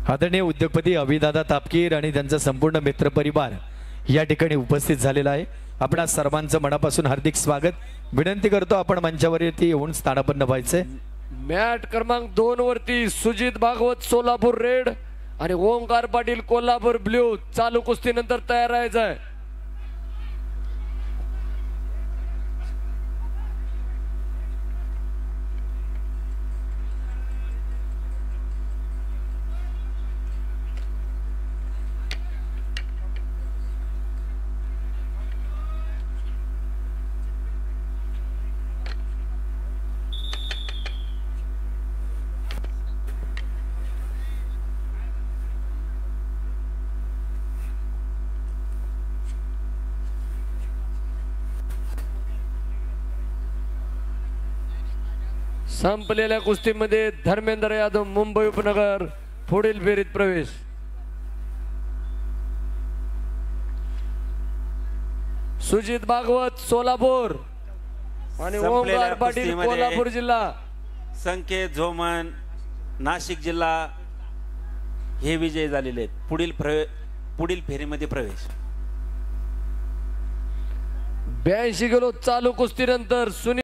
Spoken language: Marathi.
आदरणीय उद्योगपती अभिदादा तापकीर आणि त्यांचा संपूर्ण मित्रपरिवार या ठिकाणी उपस्थित झालेला आहे। आपणा सर्वांचं मनापासून हार्दिक स्वागत विनंती करतो। आपण मंचावरती येऊन स्थानापन्न व्हायचे। मॅट क्रमांक 2 वरती सुजित भागवत सोलापूर रेड आणि ओंकार पाटील कोल्हापूर ब्ल्यू चालू कुस्तीनंतर तयार राहायचं आहे। संपलेल्या कुस्तीमध्ये धर्मेंद्र यादव मुंबई उपनगर पुढील फेरीत प्रवेश। सुजित भागवत सोलापूर आणि ओंकार पाटील कोल्हापूर जिल्हा, संकेत झोमन नाशिक जिल्हा हे विजय झालेले आहेत। पुढील फेरीमध्ये प्रवेश। 82 किलो चालू कुस्तीनंतर सुनील